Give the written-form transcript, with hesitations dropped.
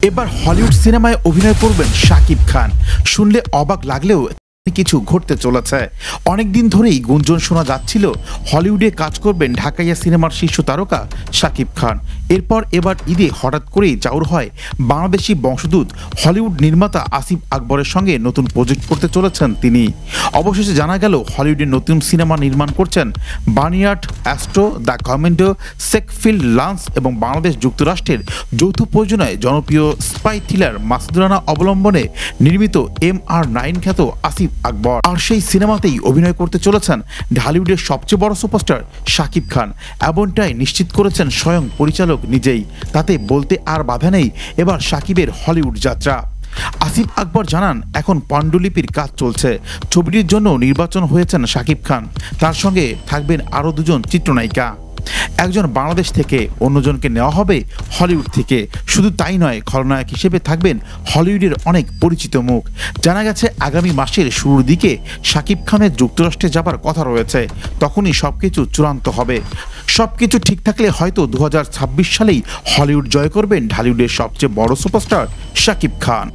এবার হলিউড সিনেমায় অভিনয় করবেন শাকিব খান। শুনলে অবাক লাগলেও কিছু ঘটতে চলেছে। অনেকদিন ধরেই গুঞ্জন শোনা যাচ্ছিল হলিউডে কাজ করবেন ঢাকাইয়া সিনেমার শীর্ষ তারকা শাকিব খান। এরপর এবার ঈদে হঠাৎ করেই চাউর হয় বাংলাদেশি বংশোদ্ভূত হলিউড নির্মাতা আসিফ আকবরের সঙ্গে নতুন প্রজেক্ট করতে চলেছেন তিনি। অবশেষে জানা গেল হলিউডের নতুন সিনেমা নির্মাণ করছেন বার্নিয়ার্ড অ্যাস্ট্রো, দ্য কমেন্ডো, সেকফিল্ড লান্স এবং বাংলাদেশ যুক্তরাষ্ট্রের যৌথ প্রযোজনায় জনপ্রিয় স্পাই থ্রিলার মাসুদ রানা অবলম্বনে নির্মিত MR9 খ্যাত আসিফ আকবর। আর সেই সিনেমাতেই অভিনয় করতে চলেছেন ঢালিউডের সবচেয়ে বড় সুপারস্টার শাকিব খান। এমনটাই নিশ্চিত করেছেন স্বয়ং পরিচালক নিজেই। তাতে বলতে আর বাধা নেই এবার শাকিবের হলিউড যাত্রা। আসিফ আকবর জানান, এখন পাণ্ডুলিপির কাজ চলছে। ছবিটির জন্য নির্বাচন হয়েছেন শাকিব খান। তার সঙ্গে থাকবেন আরও দুজন চিত্রনায়িকা, একজন বাংলাদেশ থেকে, অন্যজনকে নেওয়া হবে হলিউড থেকে। শুধু তাই নয়, খলনায়ক হিসেবে থাকবেন হলিউডের অনেক পরিচিত মুখ। জানা গেছে আগামী মাসের শুরুর দিকে শাকিব খানের যুক্তরাষ্ট্রে যাবার কথা রয়েছে। তখনই সবকিছু চূড়ান্ত হবে। সবকিছু ঠিক থাকলে হয়তো 2026 সালেই হলিউড জয় করবেন ঢালিউডের সবচেয়ে বড় সুপারস্টার শাকিব খান।